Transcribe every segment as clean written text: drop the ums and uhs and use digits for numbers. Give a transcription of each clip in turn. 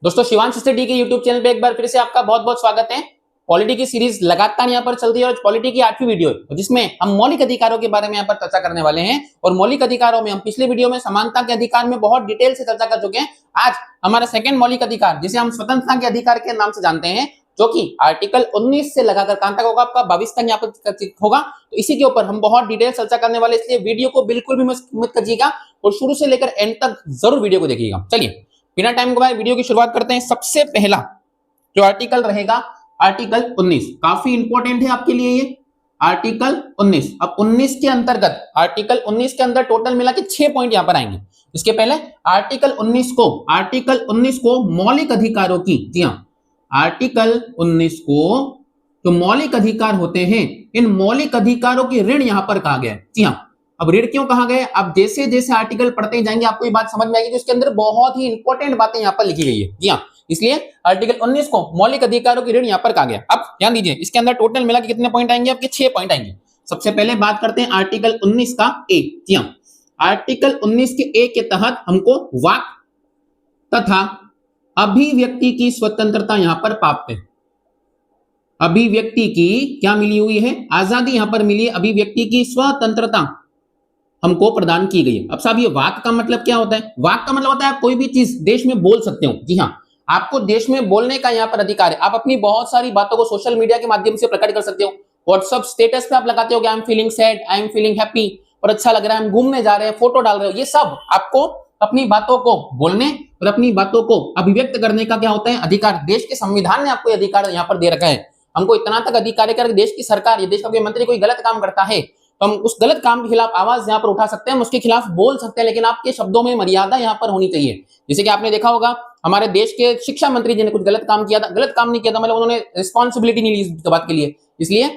दोस्तों शिवांश स्टडी के YouTube channel पे एक बार फिर से आपका बहुत बहुत स्वागत है। पॉलिटी की सीरीज लगातार यहाँ पर चल रही है और पॉलिटी की 8वीं वीडियो है जिसमें हम मौलिक अधिकारों के बारे में यहाँ पर चर्चा करने वाले हैं। और मौलिक अधिकारों में हम पिछले वीडियो में समानता के अधिकार में बहुत डिटेल से चर्चा कर चुके हैं। आज हमारा सेकंड मौलिक अधिकार जिसे हम स्वतंत्रता के अधिकार के नाम से जानते हैं, जो कि आर्टिकल 19 से लगाकर कहां तक होगा, आपका 22 तक यहाँ पर होगा। तो इसी के ऊपर हम बहुत डिटेल चर्चा करने वाले, इसलिए वीडियो को बिल्कुल भी मत करिएगा और शुरू से लेकर एंड तक जरूर वीडियो को देखिएगा। चलिए बिना टाइम गवाए वीडियो की शुरुआत करते हैं। सबसे पहला जो आर्टिकल रहेगा आर्टिकल 19, काफी इंपॉर्टेंट है आपके लिए ये आर्टिकल 19। अब 19 के अंतर्गत आर्टिकल 19 के अंदर टोटल मिला के 6 पॉइंट यहां पर आएंगे। इसके पहले आर्टिकल 19 को मौलिक अधिकारों की, जी हां, आर्टिकल 19 को जो मौलिक अधिकार होते हैं, इन मौलिक अधिकारों की ऋण यहां पर कहा गया है। जी हां, अब ऋण क्यों कहा गया? अब जैसे जैसे आर्टिकल पढ़ते जाएंगे आपको ये बात समझ में आएगी कि उसके अंदर बहुत ही इंपॉर्टेंट बातें यहाँ पर लिखी गई है। जी हाँ, इसलिए आर्टिकल 19 को मौलिक अधिकारों की ऋण यहाँ पर कहा गया। अब ध्यान दीजिए, इसके अंदर टोटल मिला के कितने पॉइंट आएंगे? आपके 6 पॉइंट आएंगे। सबसे पहले बात करते हैं आर्टिकल 19 का ए। जी हाँ, आर्टिकल 19 के ए के तहत हमको वाक तथा अभिव्यक्ति की स्वतंत्रता यहां पर प्राप्त है। अभिव्यक्ति की क्या मिली हुई है? आजादी यहां पर मिली है। अभिव्यक्ति की स्वतंत्रता हमको प्रदान की गई है। अब साहब ये वाक का मतलब क्या होता है? वाक का मतलब होता है आप कोई भी चीज देश में बोल सकते हो। जी हाँ, आपको देश में बोलने का यहाँ पर अधिकार है। आप अपनी बहुत सारी बातों को सोशल मीडिया के माध्यम से प्रकट कर सकते हो। व्हाट्सएप स्टेटस पे आप लगाते हो कि I am feeling sad, I am feeling happy, और अच्छा लग रहा है, हम घूमने जा रहे हैं, फोटो डाल रहे हो। ये सब आपको अपनी बातों को बोलने और अपनी बातों को अभिव्यक्त करने का क्या होता है? अधिकार। देश के संविधान ने आपको अधिकार यहाँ पर दे रखा है। हमको इतना तक अधिकार है कि देश की सरकार या देश का कोई मंत्री कोई गलत काम करता है तो हम उस गलत काम के खिलाफ आवाज यहाँ पर उठा सकते हैं, हम उसके खिलाफ बोल सकते हैं, लेकिन आपके शब्दों में मर्यादा यहाँ पर होनी चाहिए। जैसे कि आपने देखा होगा हमारे देश के शिक्षा मंत्री जी ने कुछ गलत काम किया था, गलत काम नहीं किया था, मतलब उन्होंने रिस्पॉन्सिबिलिटी नहीं ली इस बात के लिए। इसलिए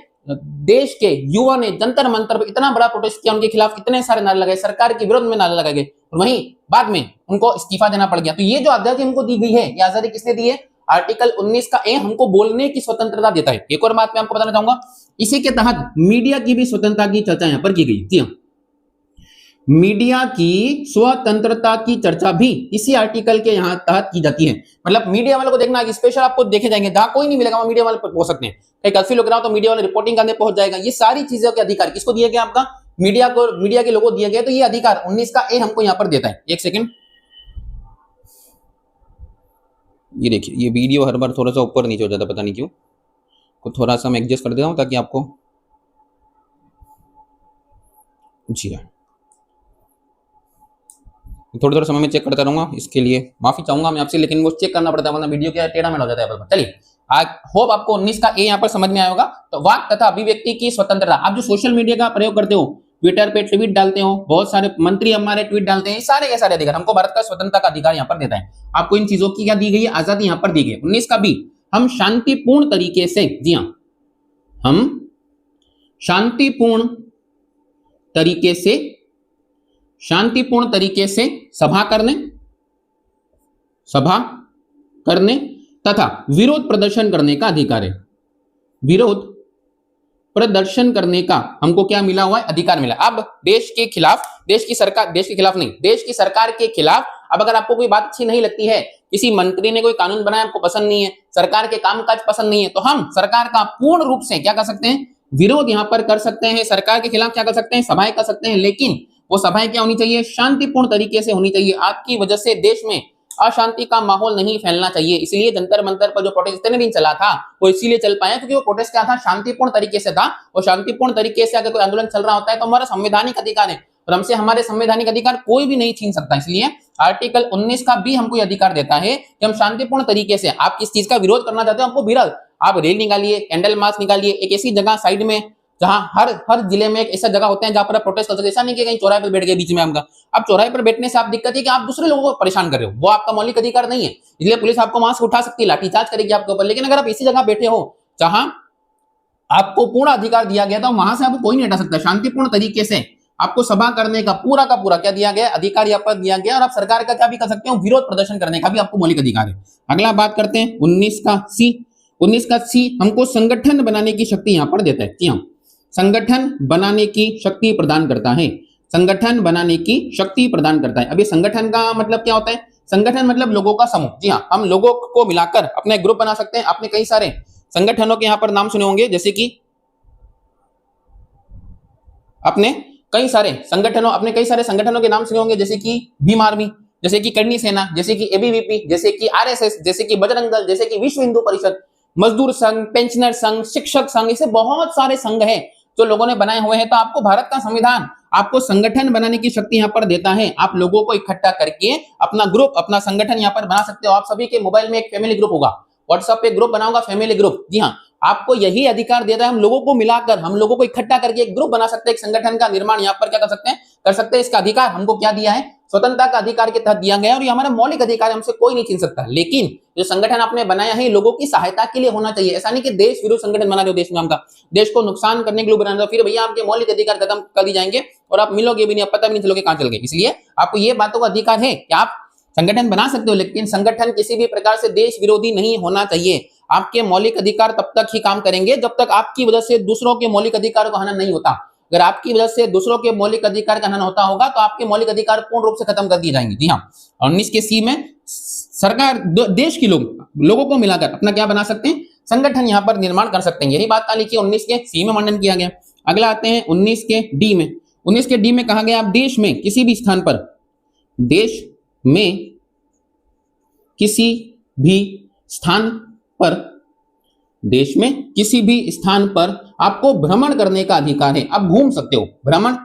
देश के युवा ने जंतर मंतर पर इतना बड़ा प्रोटेस्ट किया, उनके खिलाफ इतने सारे नारे लगाए, सरकार के विरोध में नारे लगाए गए, और वहीं बाद में उनको इस्तीफा देना पड़ गया। तो ये जो आजादी हमको दी गई है, ये आजादी किसने दी है? आर्टिकल 19 का ए हमको बोलने की स्वतंत्रता देता है। एक और बात मैं आपको बताना चाहूंगा, इसी के तहत मीडिया की भी स्वतंत्रता की चर्चा यहां पर की गई। जी हाँ, मीडिया की स्वतंत्रता की चर्चा भी इसी आर्टिकल के यहां तहत की जाती है। मतलब मीडिया वालों को देखना, स्पेशल आपको देखे जाएंगे जहां कोई नहीं मिलेगा, वहां मीडिया वाले पहुंच सकते हैं। कहीं कर्फ्यू लग रहा हो तो मीडिया वाले रिपोर्टिंग करने पहुंच जाएगा। ये सारी चीजों के अधिकार किसको दिए गए? आपका मीडिया को, मीडिया के लोगों को दिए गए। तो ये अधिकार 19 का ए हमको यहां पर देता है। एक सेकेंड, ये देखिए, ये वीडियो हर बार थोड़ा सा ऊपर नीचे हो जाता है, पता नहीं क्यों। तो थोड़ा सा मैं एडजस्ट कर देता हूं ताकि आपको, जी हाँ, थोड़ा थोड़ा समय में चेक करता रहूंगा, इसके लिए माफी चाहूंगा मैं आपसे, लेकिन वो चेक करना पड़ता है वरना वीडियो क्या टेढ़ा मेढ़ा हो जाता है। चलिए, आज होप आपको 19 का ए यहाँ पर समझ में आया होगा। तो वाक तथा अभिव्यक्ति की स्वतंत्रता, आप जो सोशल मीडिया का प्रयोग करते हो, ट्विटर पे ट्वीट डालते हो, बहुत सारे मंत्री हमारे ट्वीट डालते हैं, सारे के सारे अधिकार हमको भारत का स्वतंत्रता का अधिकार यहाँ पर देता है। आपको इन चीजों की क्या दी गई है? आजादी यहाँ पर दी गई है। 19 का भी हम शांतिपूर्ण तरीके से, जी हाँ, हम शांतिपूर्ण तरीके से सभा करने तथा विरोध प्रदर्शन करने का अधिकार है। विरोध प्रदर्शन करने का हमको क्या मिला हुआ है? अधिकार मिला। अब देश के खिलाफ देश की सरकार के खिलाफ अब अगर आपको कोई बात अच्छी नहीं लगती है, किसी मंत्री ने कोई कानून बनाया आपको पसंद नहीं है, सरकार के कामकाज पसंद नहीं है, तो हम सरकार का पूर्ण रूप से क्या कर सकते हैं? विरोध यहां पर कर सकते हैं। सरकार के खिलाफ क्या कर सकते हैं? सभाएं कर सकते हैं, लेकिन वो सभाएं क्या होनी चाहिए? शांतिपूर्ण तरीके से होनी चाहिए। आपकी वजह से देश में अशांति का माहौल नहीं फैलना चाहिए। इसलिए जंतर मंतर पर जो प्रोटेस्ट इतने दिन चला था वो इसीलिए चल पाया क्योंकि वो प्रोटेस्ट क्या था? शांतिपूर्ण तरीके से था। और शांतिपूर्ण तरीके से अगर कोई आंदोलन चल रहा होता है तो हमारा संवैधानिक अधिकार है और हमसे हमारे संवैधानिक अधिकार कोई भी नहीं छीन सकता। इसलिए आर्टिकल 19 का भी हमको अधिकार देता है कि हम शांतिपूर्ण तरीके से, आप किस चीज का विरोध करना चाहते हो, हमको विरोध, आप रैली निकालिए, कैंडल मार्च निकालिए, एक ऐसी जगह साइड में जहां हर जिले में एक ऐसा जगह होते हैं जहां पर आप प्रोटेस्ट कर सकते हैं। ऐसा नहीं कि कहीं चौराहे पर बैठ गए बीच में आपका, अब चौराहे पर बैठने से आप दिक्कत है कि आप दूसरे लोगों को परेशान कर रहे हो, वो आपका मौलिक अधिकार नहीं है। इसलिए पुलिस आपको वहां से उठा सकती है, लाठीचार्ज करेगी आपके ऊपर। लेकिन अगर आप ऐसी जगह बैठे हो जहां आपको पूर्ण अधिकार दिया गया था, वहां से आपको कोई नहीं हटा सकता। शांतिपूर्ण तरीके से आपको सभा करने का पूरा क्या दिया गया? अधिकार यहाँ पर दिया गया। और आप सरकार का क्या भी कर सकते हो? विरोध प्रदर्शन करने का भी आपको मौलिक अधिकार है। अगला बात करते हैं 19 का सी। 19 का सी हमको संगठन बनाने की शक्ति यहाँ पर देता है। जी हाँ, संगठन बनाने की शक्ति प्रदान करता है। संगठन बनाने की शक्ति प्रदान करता है। अब ये संगठन का मतलब क्या होता है? संगठन मतलब लोगों का समूह। जी हाँ, हम लोगों को मिलाकर अपने ग्रुप बना सकते हैं। आपने कई सारे संगठनों के यहाँ पर नाम सुने होंगे, जैसे कि अपने कई सारे संगठनों के नाम सुने होंगे, जैसे कि भीम आर्मी, जैसे कि करनी सेना, जैसे कि एबीवीपी, जैसे कि आरएसएस, जैसे कि बजरंग दल, जैसे कि विश्व हिंदू परिषद, मजदूर संघ, पेंशनर संघ, शिक्षक संघ, ऐसे बहुत सारे संघ हैं जो लोगों ने बनाए हुए हैं। तो आपको भारत का संविधान आपको संगठन बनाने की शक्ति यहाँ पर देता है। आप लोगों को इकट्ठा करके अपना ग्रुप, अपना संगठन यहाँ पर बना सकते हो। आप सभी के मोबाइल में एक फैमिली ग्रुप होगा, व्हाट्सएप पे ग्रुप बनाऊंगा फैमिली ग्रुप। जी हाँ, आपको यही अधिकार देता है। हम लोगों को मिलाकर, हम लोगों को इकट्ठा करके एक ग्रुप बना सकते हैं, एक संगठन का निर्माण यहाँ पर क्या कर सकते हैं। इसका अधिकार हमको क्या दिया है, स्वतंत्रता का अधिकार के तहत दिया गया है, और ये हमारा मौलिक अधिकार है, हमसे कोई नहीं छीन सकता। लेकिन जो संगठन आपने बनाया है लोगों की सहायता के लिए होना चाहिए। ऐसा नहीं कि देश विरोध संगठन बना दो, देश में का देश को नुकसान करने के लिए बना दो, फिर भैया आपके मौलिक अधिकार खत्म कर दिए जाएंगे और आप मिलोगे भी नहीं, पता भी नहीं चलोगे कहां चल गए। इसलिए आपको ये बातों का अधिकार है कि आप संगठन बना सकते हो, लेकिन संगठन किसी भी प्रकार से देश विरोधी नहीं होना चाहिए। आपके मौलिक अधिकार तब तक ही काम करेंगे जब तक आपकी वजह से दूसरों के मौलिक अधिकारों का हनन नहीं होता। अगर आपकी वजह से दूसरों के मौलिक अधिकार का हनन होता होगा तो आपके मौलिक अधिकार पूर्ण रूप से खत्म कर दिए जाएंगे। जी हाँ, 19 के सी में सरकार देश के लोगों को मिलाकर अपना क्या बना सकते हैं, संगठन यहाँ पर निर्माण कर सकते हैं। यही बात काली की 19 के सी में वर्णन किया गया। अगला आते हैं 19 के डी में। 19 के डी में कहा गया, आप देश में किसी भी स्थान पर, देश में किसी भी स्थान पर, देश में किसी भी स्थान पर आपको भ्रमण करने का अधिकार है। आप घूम सकते हो, भ्रमण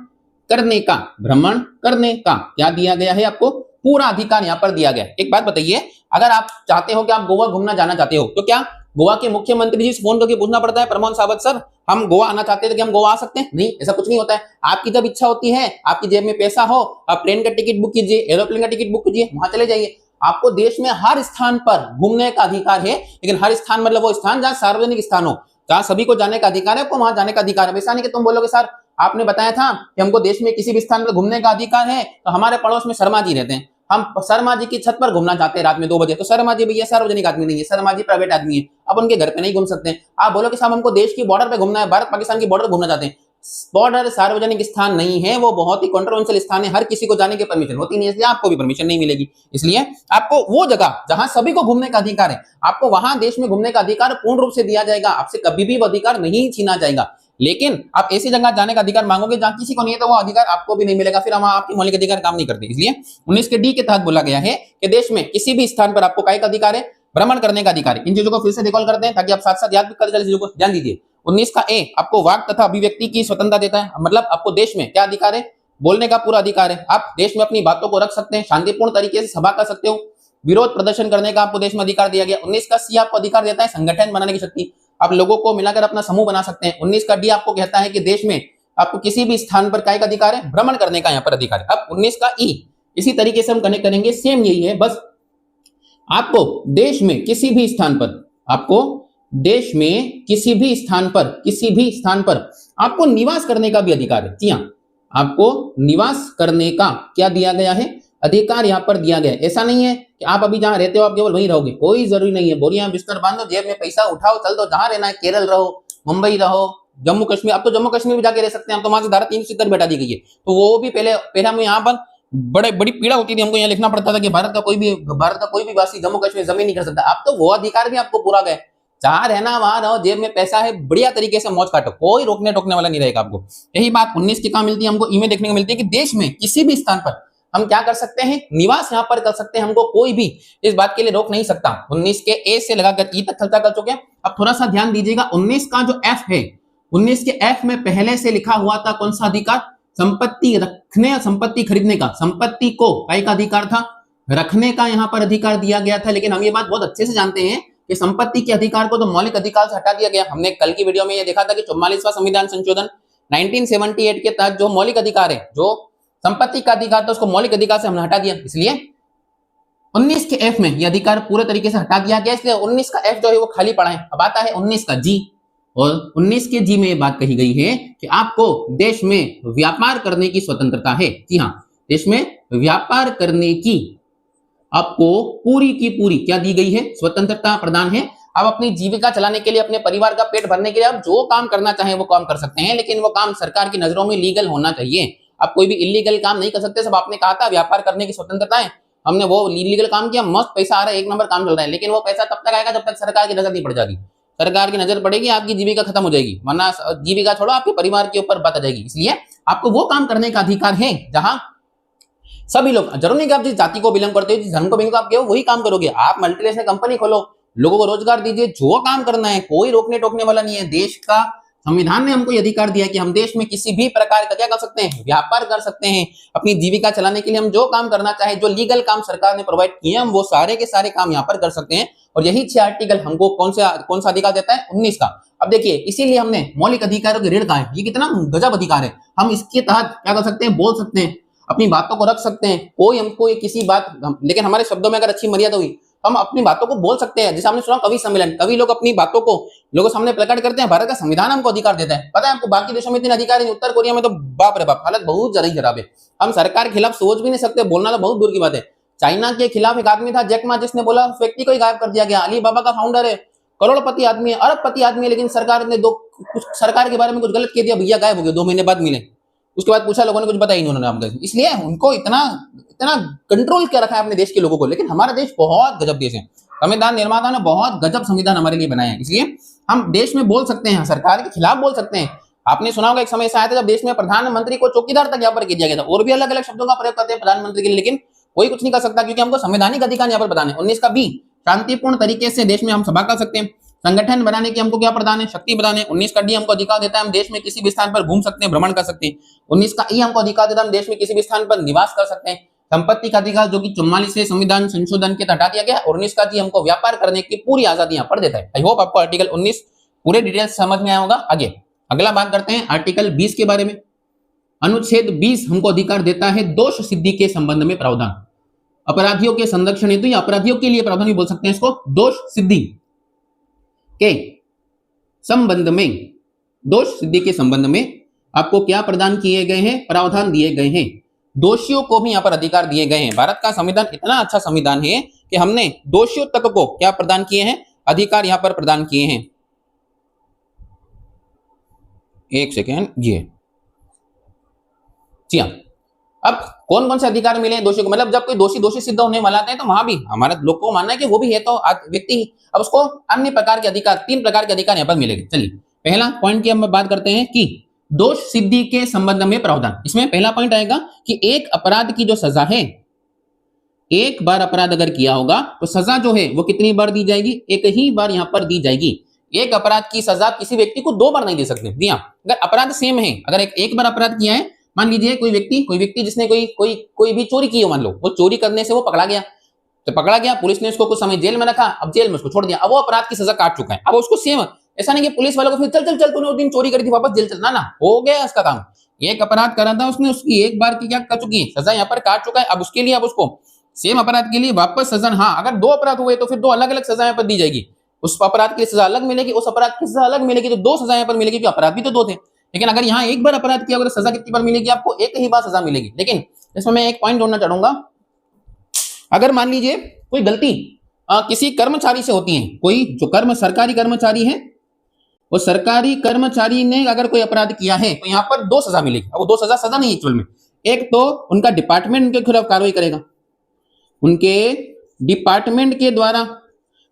करने का क्या दिया गया है, आपको पूरा अधिकार यहां पर दिया गया है। एक बात बताइए, अगर आप चाहते हो कि आप गोवा घूमना जाना चाहते हो तो क्या गोवा के मुख्यमंत्री जी से फोन करके पूछना पड़ता है, प्रमोद सावंत सर हम गोवा आना चाहते हैं तो क्या हम गोवा आ सकते हैं? नहीं, ऐसा कुछ नहीं होता है। आपकी जब इच्छा होती है, आपकी जेब में पैसा हो, आप ट्रेन का टिकट बुक कीजिए, एरोप्लेन का टिकट बुक कीजिए, वहां चले जाइए। आपको देश में हर स्थान पर घूमने का अधिकार है, लेकिन हर स्थान मतलब वो स्थान जहां सार्वजनिक स्थान हो, जहां सभी को जाने का अधिकार है, आपको वहां जाने का अधिकार है। ऐसा नहीं कि तुम बोलोगे सर आपने बताया था कि हमको देश में किसी भी स्थान पर घूमने का अधिकार है, तो हमारे पड़ोस में शर्मा जी रहते हैं, हम शर्मा जी की छत पर घूमना चाहते हैं रात में 2 बजे, तो शर्मा जी भैया सार्वजनिक आदमी नहीं है, शर्मा जी प्राइवेट आदमी है, अब उनके घर पे नहीं घूम सकते। आप बोलो कि साहब हमको देश की बॉर्डर पे घूमना है, भारत पाकिस्तान की बॉर्डर घूमना चाहते हैं, बॉर्डर सार्वजनिक स्थान नहीं है, वो बहुत ही कंट्रोवर्शियल स्थान है, हर किसी को जाने की परमिशन होती नहीं है, इसलिए आपको भी परमिशन नहीं मिलेगी। इसलिए आपको वो जगह जहां सभी को घूमने का अधिकार है, आपको वहां देश में घूमने का अधिकार पूर्ण रूप से दिया जाएगा, आपसे कभी भी वो अधिकार नहीं छीना जाएगा। लेकिन आप ऐसी जगह जाने का अधिकार मांगोगे जहां किसी को नहीं है, तो वो अधिकार आपको भी नहीं मिलेगा, फिर हम आपकी मौलिक अधिकार काम नहीं करते। इसलिए 19 के डी के तहत बोला गया है कि देश में किसी भी स्थान पर आपको काय का अधिकार है, भ्रमण करने का अधिकार है। इन चीजों को फिर से रिकॉल करते हैं ताकि आप साथ साथ याद भी कर चीजों को ध्यान दीजिए। 19 का ए आपको वाक तथा अभिव्यक्ति की स्वतंत्रता देता है, मतलब आपको देश में क्या अधिकार है, बोलने का पूरा अधिकार है। आप देश में अपनी बातों को रख सकते हैं, शांतिपूर्ण तरीके से सभा कर सकते हो, विरोध प्रदर्शन करने का आपको देश में अधिकार दिया गया। 19 का सी आपको अधिकार देता है संगठन बनाने की शक्ति, आप लोगों को मिलाकर अपना समूह बना सकते हैं। 19 का डी आपको कहता है कि देश में आपको किसी भी स्थान पर काय का अधिकार है, भ्रमण करने का यहाँ पर अधिकार है। अब 19 का ई इसी तरीके से हम कनेक्ट करेंगे, सेम यही है, बस आपको देश में किसी भी स्थान पर, आपको देश में किसी भी स्थान पर आपको निवास करने का भी अधिकार है। जी हाँ, आपको निवास करने का क्या दिया गया है, अधिकार यहाँ पर दिया गया है। ऐसा नहीं है कि आप अभी जहां रहते हो आप केवल वहीं रहोगे, कोई जरूरी नहीं है। बोरियां बिस्तर बांधो, जेब में पैसा उठाओ, चल दो, जहां रहना है, केरल रहो, मुंबई रहो, जम्मू कश्मीर, अब तो जम्मू कश्मीर भी जाके रह सकते हैं, हम तो वहां से धारा 370 बैठा दी गई है। तो वो भी पहले हम यहाँ पर बड़ी पीड़ा होती थी, हमको यहाँ लिखना पड़ता था कि भारत का कोई भी वासी जम्मू कश्मीर जमीन नहीं कर सकता। अब तो वो अधिकार भी आपको पूरा गए, जहां रहना वहां रहो, जेब में पैसा है, बढ़िया तरीके से मौज काटो, कोई रोकने टोकने वाला नहीं रहेगा आपको। यही बात 19 की कहां मिलती है, हमको ई में देखने को मिलती है कि देश में किसी भी स्थान पर हम क्या कर सकते हैं, निवास यहाँ पर कर सकते हैं, हमको कोई भी इस बात के लिए रोक नहीं सकता। 19 के ए से लगाकर ई तक चर्चा कर चुके हैं। अब थोड़ा सा ध्यान दीजिएगा, 19 का जो एफ है, 19 के एफ में पहले से लिखा हुआ था कौन सा अधिकार, संपत्ति रखने, संपत्ति खरीदने का, संपत्ति को काय का अधिकार था, रखने का यहाँ पर अधिकार दिया गया था। लेकिन हम ये बात बहुत अच्छे से जानते हैं कि संपत्ति के अधिकार को तो मौलिक अधिकार से हटा दिया गया। हमने कल की वीडियो में ये देखा था कि 44वां संविधान संशोधन 1978 के तहत जो मौलिक अधिकार है, जो संपत्ति का अधिकार था, उसको मौलिक अधिकार से हमने हटा दिया। इसलिए 19 के एफ में यह अधिकार पूरे तरीके से हटा दिया गया, इसलिए 19 का एफ जो है वो खाली पड़ा है। अब आता है 19 का जी, और 19 के जी में ये बात कही गई है कि आपको देश में व्यापार करने की स्वतंत्रता है। जी हाँ, देश में व्यापार करने की आपको पूरी की पूरी क्या दी गई है, स्वतंत्रता प्रदान है। आप अपनी जीविका चलाने के लिए, अपने परिवार का पेट भरने के लिए आप जो काम करना चाहें वो काम कर सकते हैं, लेकिन वो काम सरकार की नजरों में लीगल होना चाहिए। आप कोई भी इलीगल काम नहीं कर सकते। सब आपने कहा था व्यापार करने की स्वतंत्रता है, हमने वो लीगल काम किया, मस्त पैसा आ रहा है, एक नंबर काम चल रहा है, लेकिन वो पैसा तब तक आएगा जब तक सरकार की नजर नहीं पड़ जाती। सरकार की नजर पड़ेगी, आपकी जीविका खत्म हो जाएगी, वरना जीविका छोड़ो आपके परिवार के ऊपर बात आ जाएगी। इसलिए आपको वो काम करने का अधिकार है जहां सभी लोग, जरूर नहीं कि आप जिस जाति को बिलोंग करते हो, जिस धर्म को बिलोंग करते हो, वही काम करोगे। आप मल्टीनेशनल कंपनी खोलो, लोगों को रोजगार दीजिए, जो काम करना है, कोई रोकने टोकने वाला नहीं है। देश का संविधान ने हमको ये अधिकार दिया कि हम देश में किसी भी प्रकार का क्या कर सकते हैं, व्यापार कर सकते हैं। अपनी जीविका चलाने के लिए हम जो काम करना चाहे, जो लीगल काम सरकार ने प्रोवाइड किए, हम वो सारे के सारे काम यहाँ पर कर सकते हैं। और यही 6 आर्टिकल हमको कौन सा अधिकार देता है, 19 का। अब देखिए, इसीलिए हमने मौलिक अधिकारों की ऋण कहा है। ये कितना गजब अधिकार है। हम इसके तहत क्या कर सकते हैं, बोल सकते हैं, अपनी बातों को रख सकते हैं। कोई हमको ये किसी बात, लेकिन हमारे शब्दों में अगर अच्छी मर्यादा हुई, हम अपनी बातों को बोल सकते हैं। जैसे हमने सुना कवि सम्मेलन, कवि लोग अपनी बातों को लोगों सामने प्रकट करते हैं। भारत का संविधान हमको अधिकार देता है। पता है आपको, बाकी देशों में इतने अधिकार नहीं। उत्तर कोरिया में तो बाप रे बाप, हालत बहुत ज्यादा खराब है। हम सरकार के खिलाफ सोच भी नहीं सकते, बोलना तो बहुत दूर की बात है। चाइना के खिलाफ एक आदमी था, जैक मा, जिसने बोला, उस व्यक्ति को ही गायब कर दिया गया। अली बाबा का फाउंडर है, करोड़पति आदमी है, अरबपति आदमी है, लेकिन सरकार ने सरकार के बारे में कुछ गलत कह दिया, भैया गायब हो गए, 2 महीने बाद मिले। उसके बाद पूछा, लोगों ने कुछ बताया ही नहीं उन्होंने हमको। इसलिए उनको इतना कंट्रोल कर रखा है अपने देश के लोगों को। लेकिन हमारा देश बहुत गजब देश है। संविधान निर्माता ने बहुत गजब संविधान हमारे लिए बनाया है। इसलिए हम देश में बोल सकते हैं, सरकार के खिलाफ बोल सकते हैं। आपने सुना होगा एक समय ऐसा आया था जब देश में प्रधानमंत्री को चौकीदार तक यहाँ पर किया गया था। और भी अलग अलग शब्दों का प्रयोग करते हैं प्रधानमंत्री के लिए, लेकिन कोई कुछ नहीं कर सकता, क्योंकि हमको संवैधानिक अधिकार यहाँ पर प्रदान है। 19 का बी, शांतिपूर्ण तरीके से देश में हम सभा कर सकते हैं। संगठन बनाने की हमको क्या प्रदान है, शक्ति प्रदान है। 19 का डी हमको अधिकार देता है, हम देश में किसी भी स्थान पर घूम सकते हैं, भ्रमण कर सकते हैं। 19 का ई हमको अधिकार देता है, हम देश में किसी भी स्थान पर निवास कर सकते हैं। संपत्ति का अधिकार जो कि 44 से संविधान संशोधन के हटा दिया गया। और 19 का जी हमको व्यापार करने की पूरी आजादी यहाँ पर देता है। आई होप आपको आर्टिकल 19 पूरे डिटेल्स समझ में आया होगा। आगे अगला बात करते हैं आर्टिकल 20 के बारे में। अनुच्छेद 20 हमको अधिकार देता है दोष सिद्धि के संबंध में प्रावधान। अपराधियों के संरक्षण हेतु, या अपराधियों के लिए प्रावधान भी बोल सकते हैं इसको, दोष सिद्धि के संबंध में, दोष सिद्धि के संबंध में आपको क्या प्रदान किए गए हैं, प्रावधान दिए गए हैं। दोषियों को भी यहाँ पर अधिकार दिए गए हैं। भारत का संविधान इतना अच्छा संविधान है कि हमने दोषियों तक को क्या प्रदान किए हैं, अधिकार यहाँ पर प्रदान किए हैं। एक सेकेंड, ये जी हाँ। अब कौन कौन से अधिकार मिले हैं दोषियों को, मतलब जब कोई दोषी सिद्ध होने वाला है तो वहां भी हमारे लोग को मानना है कि वो भी है तो व्यक्ति, अब उसको अन्य प्रकार के अधिकार, 3 प्रकार के अधिकार यहाँ पर मिलेंगे। चलिए पहला पॉइंट की हम बात करते हैं कि दोष सिद्धि के संबंध में प्रावधान। इसमें पहला पॉइंट आएगा कि एक अपराध की जो सजा है, एक बार अपराध अगर किया होगा तो सजा जो है वो कितनी बार दी जाएगी, एक ही बार यहाँ पर दी जाएगी। एक अपराध की सजा किसी व्यक्ति को 2 बार नहीं दे सकते। जी हाँ, अगर अपराध सेम है, अगर एक बार अपराध किया है, मान लीजिए कोई व्यक्ति जिसने कोई भी चोरी की हो, मान लो वो चोरी करने से वो पकड़ा गया, तो पकड़ा गया, पुलिस ने उसको कुछ समय जेल में रखा, अब जेल में उसको छोड़ दिया, अब वो अपराध की सजा काट चुका है। अब उसको सेम, ऐसा नहीं कि पुलिस वालों को फिर चल तूने उस दिन चोरी करी थी वापस जेल चलना, ना, हो गया उसका काम। एक अपराध करा था उसने, उसकी एक बार की क्या कर चुकी है, सजा यहाँ पर काट चुका है। अब उसके लिए अब उसको सेम अपराध के लिए वापस सजा, हाँ अगर 2 अपराध हुए तो फिर 2 अलग अलग सजा यहाँ पर दी जाएगी। उस अपराध की सजा अलग मिलेगी, उस अपराध की सजा अलग मिलेगी, तो 2 सजा यहाँ पर मिलेगी, क्योंकि अपराध भी तो 2 थे। लेकिन अगर यहाँ एक बार अपराध किया, अगर सजा कितनी बार मिलेगी आपको, एक ही बार सजा मिलेगी। लेकिन इसमें मैं एक पॉइंट जोड़ना चाहूंगा, अगर मान लीजिए कोई गलती किसी कर्मचारी से होती है, कोई जो सरकारी कर्मचारी है, वो सरकारी कर्मचारी ने अगर कोई अपराध किया है तो यहाँ पर 2 सजा मिलेगी। अब वो 2 सजा नहीं एक्चुअल में, एक तो उनका डिपार्टमेंट उनके खिलाफ कार्रवाई करेगा, उनके डिपार्टमेंट के द्वारा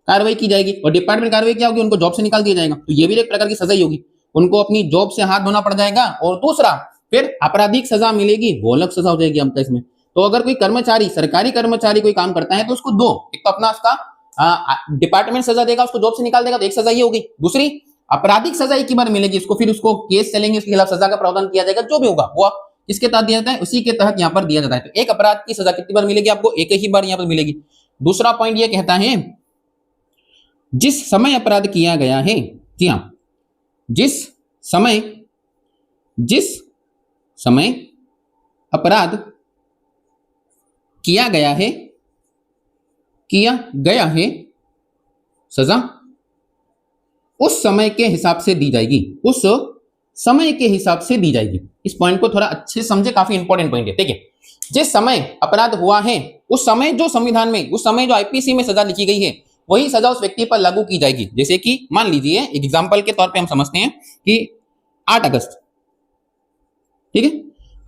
कार्रवाई की जाएगी, और डिपार्टमेंट कार्रवाई क्या होगी, उनको जॉब से निकाल दिया जाएगा, तो ये भी एक प्रकार की सजा ही होगी, उनको अपनी जॉब से हाथ धोना पड़ जाएगा। और दूसरा फिर आपराधिक सजा मिलेगी, वो अलग सजा हो जाएगी हमका इसमें। तो अगर कोई कर्मचारी, सरकारी कर्मचारी कोई काम करता है तो उसको 2, एक तो अपना उसका डिपार्टमेंट सजा देगा, उसको जॉब से निकाल देगा, तो एक सजा ये होगी। दूसरी आपराधिक सजा एक ही बार मिलेगी उसको, फिर उसको केस चलेंगे, उसके खिलाफ सजा का प्रावधान किया जाएगा, जो भी होगा वो किसके तहत दिया जाता है, उसी के तहत यहाँ पर दिया जाता है। तो एक अपराध की सजा कितनी बार मिलेगी आपको, एक ही बार यहाँ पर मिलेगी। दूसरा पॉइंट ये कहता है जिस समय अपराध किया गया है, जी हाँ, जिस समय अपराध किया गया है सजा उस समय के हिसाब से दी जाएगी, उस समय के हिसाब से दी जाएगी। इस पॉइंट को थोड़ा अच्छे समझे, काफी इंपॉर्टेंट पॉइंट है। ठीक है, जिस समय अपराध हुआ है उस समय जो संविधान में, उस समय जो आईपीसी में सजा लिखी गई है, वही सजा उस व्यक्ति पर लागू की जाएगी। जैसे कि मान लीजिए एग्जाम्पल के तौर पे हम समझते हैं कि 8 अगस्त, ठीक है,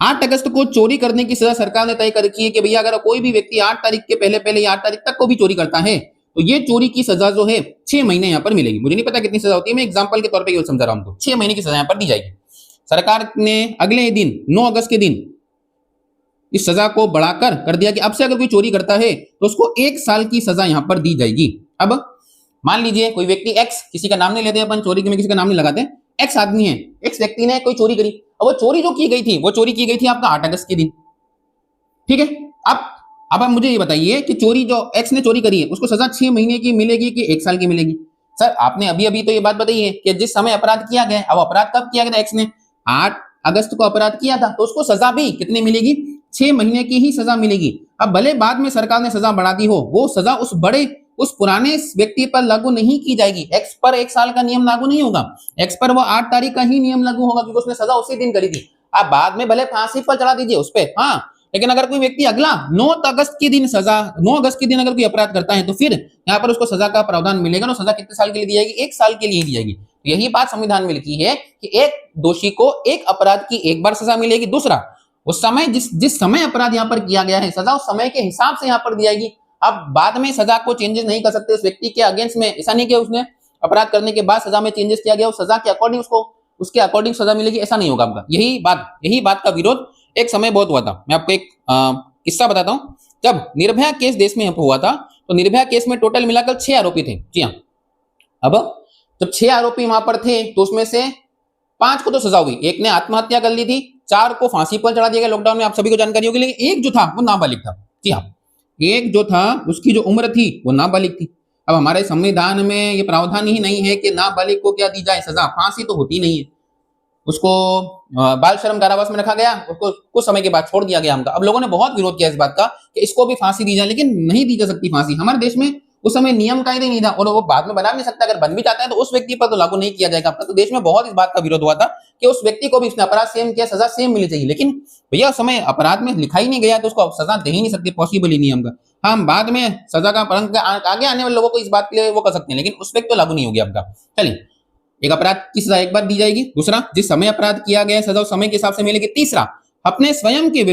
8 अगस्त को चोरी करने की सजा सरकार ने तय कर रखी है कि भैया अगर कोई भी व्यक्ति 8 तारीख के पहले या 8 तारीख तक को भी चोरी करता है तो ये चोरी की सजा जो है 6 महीने यहाँ पर मिलेगी। मुझे नहीं पता कितनी सजा होती है, मैं एग्जांपल के तौर पे केवल समझा रहा हूं। 6 महीने की सजा यहाँ पर दी जाएगी। सरकार ने अगले दिन 9 अगस्त के दिन इस सजा को बढ़ाकर कर दिया कि अब से अगर कोई चोरी करता है तो उसको 1 साल की सजा यहाँ पर दी जाएगी। अब मान लीजिए कोई व्यक्ति एक्स, किसी का नाम नहीं लेते अपन, चोरी में किसी का नाम नहीं लगाते, एक्स आदमी है, एक्स व्यक्ति ने कोई चोरी करी, और वो चोरी जो की गई थी वो चोरी की गई थी आपका 8 अगस्त के दिन, ठीक है। अब आप मुझे ये बताइए कि चोरी जो एक्स ने चोरी करी है उसको सजा 6 महीने की मिलेगी कि 1 साल की मिलेगी? सर आपने अभी अभी तो ये बात बताई है कि जिस समय अपराध किया गया, अब अपराध कब किया गया था? एक्स ने 8 अगस्त को अपराध किया था, तो उसको सजा भी कितनी मिलेगी? 6 महीने की ही सजा मिलेगी। अब भले बाद में सरकार ने सजा बढ़ा दी हो, वो सजा उस पुराने व्यक्ति पर लागू नहीं की जाएगी। एक्स पर 1 साल का नियम लागू नहीं होगा, एक्स पर वो 8 तारीख का ही नियम लागू होगा क्योंकि उसने सजा उसी दिन करी थी। आप बाद में भले फांसी पर चढ़ा दीजिए उस पर, हाँ, लेकिन अगर कोई व्यक्ति अगला 9 अगस्त के दिन अगर कोई अपराध करता है तो फिर यहाँ पर उसको सजा का प्रावधान मिलेगा। और सजा कितने साल के लिए दी जाएगी? 1 साल के लिए दी जाएगी। यही बात संविधान में लिखी है कि एक दोषी को एक अपराध की एक बार सजा मिलेगी, दूसरा उस समय जिस समय अपराध यहाँ पर किया गया है सजा उस समय के हिसाब से यहाँ पर दी जाएगी। अब बाद में सजा को चेंजेस नहीं कर सकते उस व्यक्ति के अगेंस्ट में, ऐसा नहीं कि उसने अपराध करने के बाद सजा में चेंजेस किया गया, उस सजा के अकॉर्डिंग उसको उसके अकॉर्डिंग सजा मिलेगी, ऐसा नहीं होगा आपका। यही बात का विरोध एक समय बहुत हुआ था। मैं आपको एक किस्सा बताता हूं। जब निर्भया केस देश में हुआ था तो निर्भया केस में टोटल मिलाकर 6 आरोपी थे। जी हाँ, अब जब 6 आरोपी वहां पर थे तो उसमें से 5 को तो सजा हुई, एक ने आत्महत्या कर ली थी, 4 को फांसी पर चढ़ा दिया गया लॉकडाउन में, आप सभी को जानकारी होगी। लेकिन एक जो था वो नाबालिग था। जी हाँ, एक जो था उसकी जो उम्र थी वो नाबालिग थी। अब हमारे संविधान में ये प्रावधान ही नहीं है कि नाबालिग को क्या दी जाए सजा, फांसी तो होती नहीं है। उसको बाल श्रम कारावास में रखा गया, उसको कुछ समय के बाद छोड़ दिया गया हमका। अब लोगों ने बहुत विरोध किया इस बात का कि इसको भी फांसी दी जाए, लेकिन नहीं दी जा सकती फांसी। हमारे देश में उस समय नियम कायदे नहीं था और वो बाद में बना नहीं सकता। अगर बन भी जाता है तो उस व्यक्ति पर तो लागू नहीं किया जाएगा अपना। तो देश में बहुत इस बात का विरोध हुआ था कि उस व्यक्ति को भी इसने अपराध सेम किया, सजा सेम मिलनी चाहिए। लेकिन भैया उस समय अपराध में लिखा ही नहीं गया तो उसको सजा दे ही नहीं सकते, पॉसिबल ही नहीं हमका। हम बाद में सजा का पलंग आगे आने वाले लोगों को इस बात के लिए वो कर सकते हैं, लेकिन उस व्यक्ति तो लागू नहीं होगी आपका। चलिए, एक अपराध की सजा एक बार दी जाएगी, दूसरा जिस समय अपराध किया गया सजा उस समय के हिसाब से मिलेगी, तीसरा अपने स्वयं के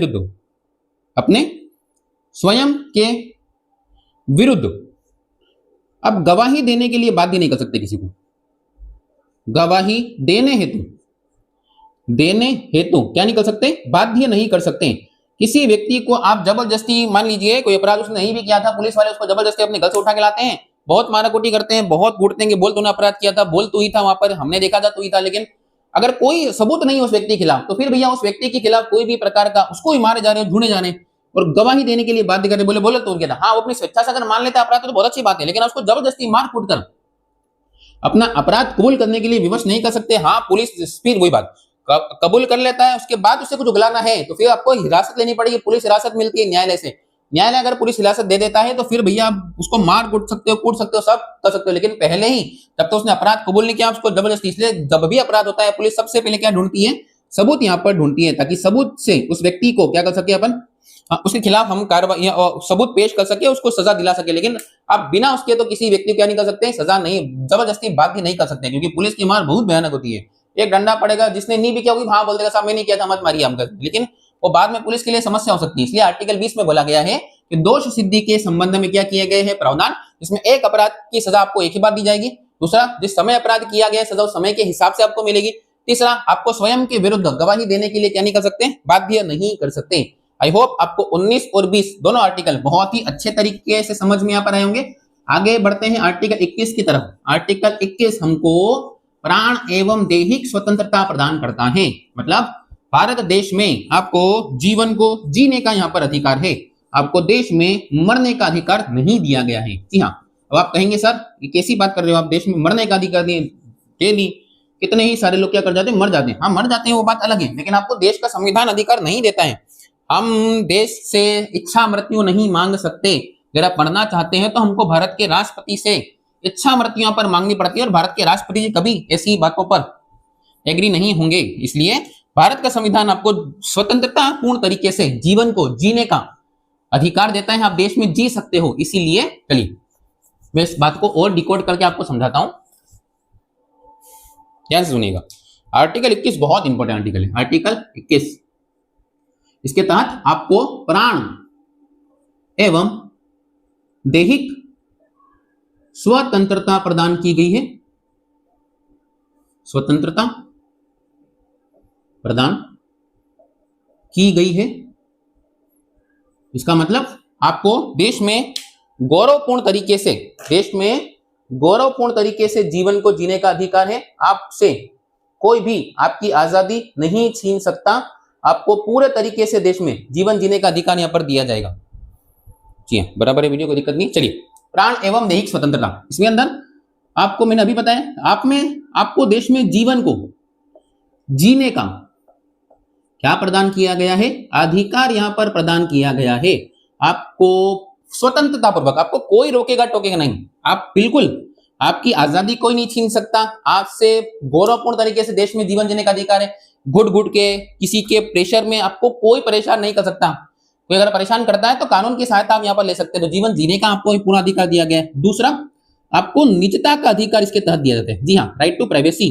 विरुद्ध अब गवाही देने के लिए बाध्य नहीं कर सकते किसी को। गवाही देने हेतु क्या नहीं कर सकते? बाध्य नहीं कर सकते। किसी व्यक्ति को आप जबरदस्ती, मान लीजिए कोई अपराध उसने नहीं भी किया था, पुलिस वाले उसको जबरदस्ती अपने घर से उठा के लाते हैं, बहुत माराकुटी करते हैं, बहुत कूटते हैं कि बोल तूने अपराध किया था, बोल तू ही था वहां पर, हमने देखा था तू ही था। लेकिन अगर कोई सबूत नहीं उस व्यक्ति के खिलाफ तो फिर भैया उस व्यक्ति के खिलाफ कोई भी प्रकार का उसको ही मारे जा रहे हैं, ढूंढे जा रहे हैं और गवाही देने के लिए बाध्य कर रहे, बोले तो उनके था। हाँ, वो अपनी स्वेच्छा से अगर मान लेता अपराध तो बहुत अच्छी बात है, लेकिन उसको जबरदस्ती मार कूट कर अपना अपराध कबूल करने के लिए विवश नहीं कर सकते। हाँ, पुलिस फिर वही बात कबूल कर लेता है, उसके बाद उससे कुछ उगलाना है तो फिर आपको हिरासत लेनी पड़ेगी। पुलिस हिरासत मिलती है न्यायालय से, न्यायालय अगर पुलिस हिरासत दे देता है तो फिर भैया आप उसको मार कूट सकते हो, सब कर सकते हो। लेकिन पहले ही जब तो उसने अपराध कबूल नहीं किया उसको जबरदस्ती, इसलिए जब भी अपराध होता है पुलिस सबसे पहले क्या ढूंढती है? सबूत यहाँ पर ढूंढती है, ताकि सबूत से उस व्यक्ति को क्या कर सके अपन, उसके खिलाफ हम कार्रवाई सबूत पेश कर सके, उसको सजा दिला सके। लेकिन आप बिना उसके तो किसी व्यक्ति को क्या नहीं कर सकते? सजा नहीं, जबरदस्ती बाध्य नहीं कर सकते, क्योंकि पुलिस की मार बहुत भयानक होती है। एक डंडा पड़ेगा, जिसने नहीं भी किया होगी हाँ बोल देगा साहब मैं नहीं किया था, मत मारिए हमको, लेकिन वो बाद में पुलिस के लिए समस्या हो सकती है। इसलिए आर्टिकल 20 में बोला गया है कि दोष सिद्धि के संबंध में क्या किए गए हैं प्रावधान, जिसमें एक अपराध की सजा आपको एक ही बार दी जाएगी, दूसरा जिस समय अपराध किया गया सजा उस समय के हिसाब से आपको मिलेगी, तीसरा आपको स्वयं के विरुद्ध गवाही देने के लिए क्या नहीं कर सकते? बाध्य नहीं कर सकते। आई होप आपको 19 और 20 दोनों आर्टिकल बहुत ही अच्छे तरीके से समझ में यहाँ पर आए होंगे। आगे बढ़ते हैं आर्टिकल 21 की तरफ। आर्टिकल 21 हमको प्राण एवं दैहिक स्वतंत्रता प्रदान करता है, मतलब भारत देश में आपको जीवन को जीने का यहाँ पर अधिकार है, आपको देश में मरने का अधिकार नहीं दिया गया है। जी हाँ, अब आप कहेंगे सर ये कैसी बात कर रहे हो आप, देश में मरने का अधिकार दिए? डेली कितने ही सारे लोग क्या कर जाते हैं? मर जाते हैं। हाँ, मर जाते हैं, वो बात अलग है, लेकिन आपको देश का संविधान अधिकार नहीं देता है। हम देश से इच्छा मृत्यु नहीं मांग सकते। अगर आप मरना चाहते हैं तो हमको भारत के राष्ट्रपति से इच्छा मृत्यु पर मांगनी पड़ती है, और भारत के राष्ट्रपति जी कभी ऐसी बातों पर एग्री नहीं होंगे। इसलिए भारत का संविधान आपको स्वतंत्रता पूर्ण तरीके से जीवन को जीने का अधिकार देता है, आप देश में जी सकते हो। इसीलिए चलिए मैं इस बात को और डिकोड करके आपको समझाता हूं, ध्यान से सुनिएगा। आर्टिकल 21 बहुत इंपॉर्टेंट आर्टिकल है। आर्टिकल 21 इसके तहत आपको प्राण एवं दैहिक स्वतंत्रता प्रदान की गई है, स्वतंत्रता प्रदान की गई है। इसका मतलब आपको देश में गौरवपूर्ण तरीके से जीवन को जीने का अधिकार है। आपसे कोई भी आपकी आजादी नहीं छीन सकता। आपको पूरे तरीके से देश में जीवन जीने का अधिकार यहां पर दिया जाएगा। जी हाँ, बराबर है, वीडियो को दिक्कत नहीं। चलिए, प्राण एवं दैहिक स्वतंत्रता, इसमें अंदर आपको मैंने अभी बताया, आपको देश में जीवन को जीने का क्या प्रदान किया गया है, अधिकार यहां पर प्रदान किया गया है। आपको स्वतंत्रता पूर्वक, आपको कोई रोकेगा टोकेगा नहीं, आप बिल्कुल, आपकी आजादी कोई नहीं छीन सकता। आपसे गौरवपूर्ण तरीके से देश में जीवन जीने का अधिकार है। घुट घुट के किसी के प्रेशर में आपको कोई परेशान नहीं कर सकता। कोई अगर परेशान करता है तो कानून की सहायता आप यहां पर ले सकते हैं। तो जीवन जीने का आपको पूरा अधिकार दिया गया है। दूसरा, आपको निजता का अधिकार इसके तहत दिया जाता है। जी हाँ, राइट टू प्राइवेसी।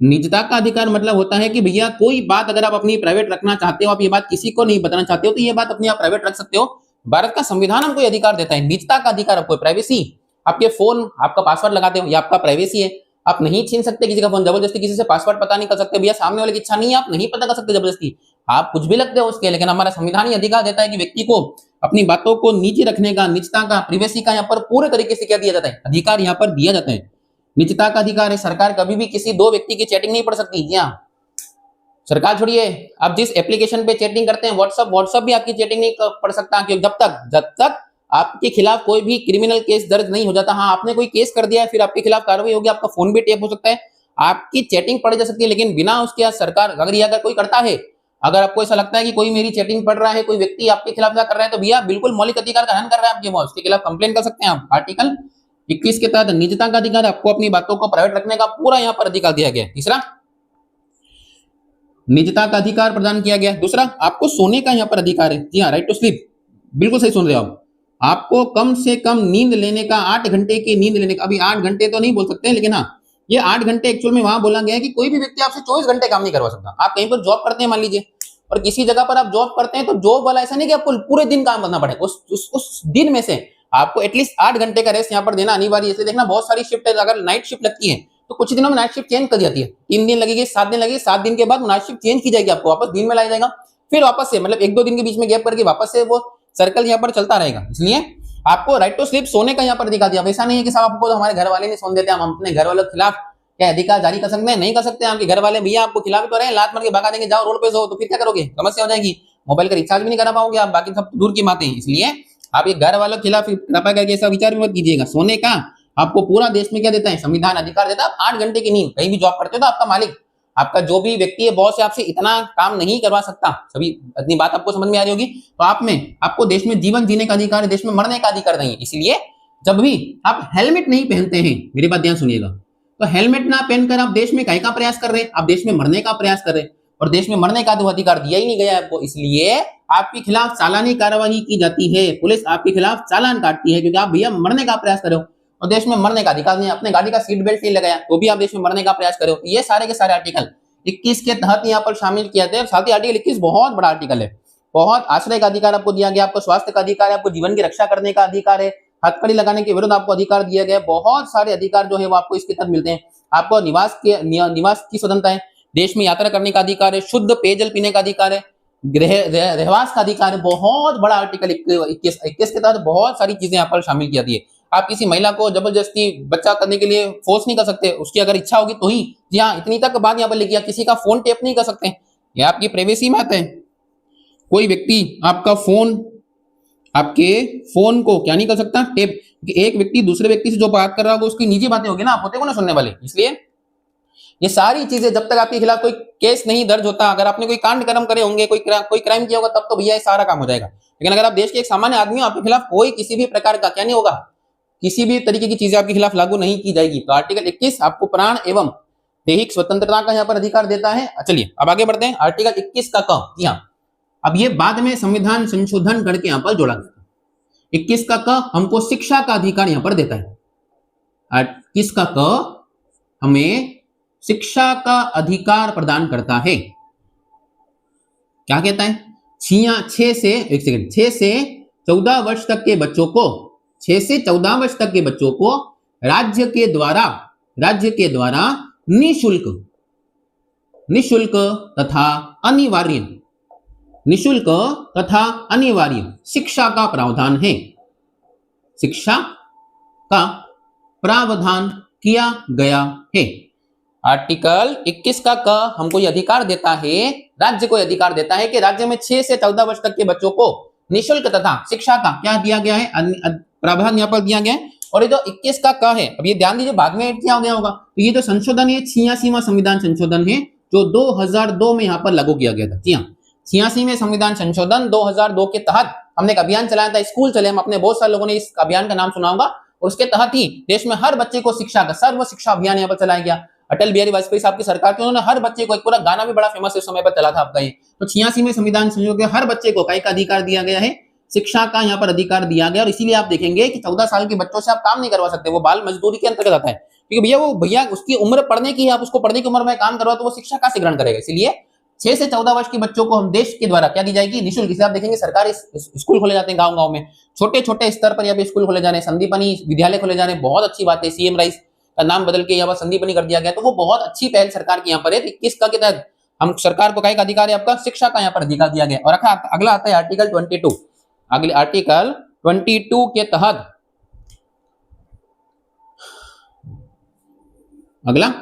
निजता का अधिकार मतलब होता है कि भैया कोई बात अगर आप अपनी प्राइवेट रखना चाहते हो, आप ये बात किसी को नहीं बताना चाहते हो, तो ये बात अपनी आप प्राइवेट रख सकते हो। भारत का संविधान हमको ये अधिकार देता है, निजता का अधिकार आपको, प्राइवेसी। आपके फोन, आपका पासवर्ड लगाते हो, ये आपका प्राइवेसी है। आप नहीं छीन सकते किसी का फोन, जबरदस्ती किसी से पासवर्ड पता नहीं कर सकते। भैया सामने वाले की इच्छा नहीं है, आप नहीं पता कर सकते जबरदस्ती, आप कुछ भी लगते हो उसके। लेकिन हमारा संविधान ये अधिकार देता है कि व्यक्ति को अपनी बातों को निजी रखने का, निजता का, प्राइवेसी का यहाँ पर पूरे तरीके से क्या दिया जाता है, अधिकार यहाँ पर दिया जाता है। निजता का अधिकार है। सरकार कभी भी किसी दो व्यक्ति की चैटिंग नहीं पढ़ सकती। जी हाँ, सरकार छोड़िए, आप जिस एप्लीकेशन पे चैटिंग करते हैं, व्हाट्सएप भी आपकी चैटिंग नहीं पढ़ सकता, क्योंकि जब तक आपके खिलाफ कोई भी क्रिमिनल केस दर्ज नहीं हो जाता। हाँ, आपने कोई केस कर दिया है, फिर आपके खिलाफ कार्रवाई होगी, आपका फोन भी टेप हो सकता है, आपकी चैटिंग पढ़ी जा सकती है, लेकिन बिना उसके सरकार, अगर कोई करता है, अगर आपको ऐसा लगता है कि कोई मेरी चैटिंग पढ़ रहा है, कोई व्यक्ति आपके खिलाफ ऐसा कर रहा है, तो भैया बिल्कुल मौलिक अधिकार का हनन कर रहा है आपके, उसके खिलाफ कंप्लेन कर सकते हैं आप। आर्टिकल 21 के तहत निजता का अधिकार, आपको अपनी बातों को प्राइवेट रखने का पूरा यहाँ पर अधिकार दिया गया है। तीसरा, निजता का अधिकार प्रदान किया गया। दूसरा, आपको सोने का यहाँ पर अधिकार है। जी हाँ, राइट टू स्लीप, बिल्कुल सही सुन रहे हो आप। आपको कम से कम नींद लेने का, 8 घंटे की नींद लेने का, अभी 8 घंटे तो नहीं बोल सकते, लेकिन हाँ, ये 8 घंटे एक्चुअल में वहां बोला गया है कि कोई भी व्यक्ति आपसे 24 घंटे काम नहीं करवा सकता। आप कहीं पर जॉब करते हैं मान लीजिए, और किसी जगह पर आप जॉब करते हैं, तो जॉब वाला ऐसा नहीं कि आपको पूरे दिन काम करना पड़े, उस दिन में से आपको एटलीस्ट 8 घंटे का रेस्ट यहाँ पर देना अनिवार्य है। देखना, बहुत सारी शिफ्ट है, अगर नाइट शिफ्ट लगती है तो कुछ दिनों में नाइट शिफ्ट चेंज कर जाती है। 3 दिन लगेगी, 7 दिन लगेगी, 7 दिन के बाद नाइट शिफ्ट चेंज की जाएगी, आपको वापस दिन में लाया जाएगा, फिर वापस से, मतलब 1-2 दिन के बीच में गैप करके वापस से वो सर्कल यहाँ पर चलता रहेगा। इसलिए आपको राइट टू स्लीप, सोने का यहाँ पर अधिकार दिया। ऐसा नहीं है कि साहब आपको तो हमारे घर वाले नहीं सोने देते, हम अपने घर वालों के खिलाफ क्या अधिकार जारी कर सकते हैं? नहीं कर सकते। आपके घर वाले भैया आपको खिला भी तो रहे हैं, लात मार के भगा देंगे, जाओ रोड पे सो, तो फिर क्या करोगे? समस्या हो जाएगी, मोबाइल का रिचार्ज भी नहीं करा पाओगे आप, बाकी सब दूर की बातें हैं। इसलिए आप ये घर वालों के खिलाफ कृपा करके ऐसा विचार भी मत कीजिएगा। सोने का आपको पूरा देश में क्या देता है, संविधान अधिकार देता है। 8 घंटे की नींद, कहीं भी जॉब करते हो तो आपका मालिक, आपका जो भी व्यक्ति है, बॉस है, आपसे इतना काम नहीं करवा सकता। सभी इतनी बात आपको समझ में आ रही होगी। तो आपको देश में जीवन जीने का अधिकार है, देश में मरने का अधिकार नहीं है। इसलिए जब भी आप हेलमेट नहीं पहनते हैं, मेरी बात ध्यान सुनिएगा, तो हेलमेट ना पहनकर आप देश में कहीं का प्रयास कर रहे हैं, आप देश में मरने का प्रयास कर रहे हैं, और देश में मरने का तो अधिकार दिया ही नहीं गया है आपको। इसलिए आपके खिलाफ चालानी कार्रवाई की जाती है, पुलिस आपके खिलाफ चालान काटती है, क्योंकि आप भैया मरने का प्रयास कर रहे हो और देश में मरने का अधिकार नहीं है। अपने गाड़ी का सीट बेल्ट नहीं लगाया तो भी आप देश में मरने का प्रयास कर रहे हो। ये सारे के सारे आर्टिकल 21 के तहत यहाँ पर शामिल किया गया। साथ ही आर्टिकल 21 बहुत बड़ा आर्टिकल है, बहुत आश्रय का अधिकार आपको दिया गया, आपको स्वास्थ्य का अधिकार है, आपको जीवन की रक्षा करने का अधिकार है, हथकड़ी लगाने के विरुद्ध आपको अधिकार दिया गया है। बहुत सारे अधिकार जो है वो आपको इसके तहत मिलते हैं। आपको निवास की स्वतंत्रता है, देश में यात्रा करने का अधिकार है, शुद्ध पेयजल पीने का अधिकार है, रहवास का अधिकार है। बहुत बड़ा आर्टिकल 21 के तहत बहुत सारी चीजें यहाँ पर शामिल की जाती है। आप किसी महिला को जबरदस्ती बच्चा करने के लिए फोर्स नहीं कर सकते, उसकी अगर इच्छा होगी तो ही। जी हाँ, इतनी तक बात यहाँ पर लिखी है, किसी का फोन टेप नहीं कर सकते, ये आपकी प्राइवेसी में आता है। कोई व्यक्ति आपके फोन को क्या नहीं कर सकता, टेप। एक व्यक्ति दूसरे व्यक्ति से जो बात कर रहा होगा उसकी निजी बातें होगी ना, आप होते को ना सुनने वाले। इसलिए ये सारी चीजें जब तक आपके खिलाफ कोई केस नहीं दर्ज होता, अगर आपने कोई कांड कर्म करे होंगे, कोई क्राइम किया होगा, तब तो भैया ये सारा काम हो जाएगा। लेकिन अगर आप देश के एक सामान्य आदमी हो, आपके खिलाफ कोई किसी भी प्रकार का क्या नहीं होगा, किसी भी तरीके की चीजें आपके खिलाफ लागू नहीं की जाएगी। तो आर्टिकल 21 आपको प्राण एवं दैहिक स्वतंत्रता का यहाँ पर अधिकार देता है। चलिए अब आगे बढ़ते हैं। आर्टिकल 21 का क, जी हाँ, अब ये बाद में संविधान संशोधन करके यहाँ पर जोड़ा गया। 21 का क हमको शिक्षा का अधिकार यहाँ पर देता है। 21 का क हमें शिक्षा का अधिकार प्रदान करता है। क्या कहता है? 6 से 14 वर्ष तक के बच्चों को 6 से 14 वर्ष तक के बच्चों को राज्य के द्वारा निशुल्क तथा अनिवार्य शिक्षा का प्रावधान किया गया है। आर्टिकल 21 का क हमको ये अधिकार देता है, राज्य को अधिकार देता है कि राज्य में 6 से 14 वर्ष तक के बच्चों को निशुल्क तथा शिक्षा का क्या दिया गया है, प्रावधान यहाँ पर दिया गया है। और ये जो 21 का क है, अब ये ध्यान दीजिए, बाद में ऐड किया गया होगा, तो ये जो संशोधन है 86वां संविधान संशोधन है जो 2002 में यहाँ पर लागू किया गया था। जी हाँ, 86वें संविधान संशोधन 2002 के तहत हमने एक अभियान चलाया था, स्कूल चले, हम अपने बहुत सारे लोगों ने इस अभियान का नाम सुना होगा, और उसके तहत ही देश में हर बच्चे को शिक्षा का सर्व शिक्षा अभियान यहाँ पर चलाया गया। अटल बिहारी वाजपेयी साहब की सरकार थी, उन्होंने हर बच्चे को, एक पूरा गाना भी बड़ा फेमस इस समय पर चला था आपका ये, तो 86वें संविधान संशोधन के हर बच्चे को काय का अधिकार दिया गया है, शिक्षा का यहाँ पर अधिकार दिया गया। और इसीलिए आप देखेंगे कि 14 साल के बच्चों से आप काम नहीं करवा सकते, वो बाल मजदूरी के अंतर्गत आता है, क्योंकि भैया उसकी उम्र पढ़ने की है, आप उसको पढ़ने की उम्र में काम करवा तो वो शिक्षा का ग्रहण करेगा। इसलिए 6 से 14 वर्ष के बच्चों को हम देश के द्वारा क्या दी जाएगी, निःशुल्क। इसे आप देखेंगे सरकारी स्कूल खोले जाते हैं गांव-गांव में, छोटे-छोटे स्तर पर यहाँ पे स्कूल खोले जा रहे हैं, संदीपनी विद्यालय खोले जा रहे हैं, बहुत अच्छी बात है। सीएम राइस का नाम बदल के यहाँ पर संदीपनी कर दिया गया, तो वो बहुत अच्छी पहल सरकार की यहाँ पर है। 21 का के तहत हम सरकार को क्या अधिकार है, आपका शिक्षा का यहाँ पर अधिकार दिया गया। और अगला आता है आर्टिकल 22। अगले आर्टिकल 22 के तहत अगला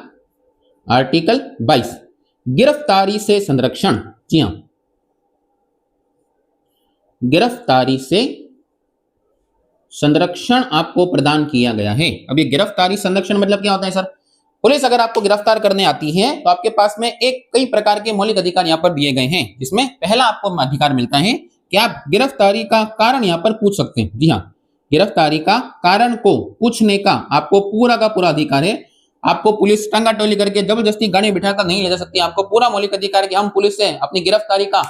आर्टिकल 22, गिरफ्तारी से संरक्षण। जी हां, गिरफ्तारी से संरक्षण आपको प्रदान किया गया है। अब ये गिरफ्तारी संरक्षण मतलब क्या होता है सर? पुलिस अगर आपको गिरफ्तार करने आती है तो आपके पास में कई प्रकार के मौलिक अधिकार यहाँ पर दिए गए हैं, जिसमें पहला आपको अधिकार मिलता है कि आप गिरफ्तारी का कारण यहाँ पर पूछ सकते हैं। जी हाँ, गिरफ्तारी का कारण को पूछने का आपको पूरा का पूरा अधिकार है। आपको पुलिस टंगा टोली करके जबरदस्ती गाड़ी बिठाकर नहीं ले जा सकती। आपको पूरा मौलिक अधिकार है कि हम पुलिस से अपनी गिरफ्तारी का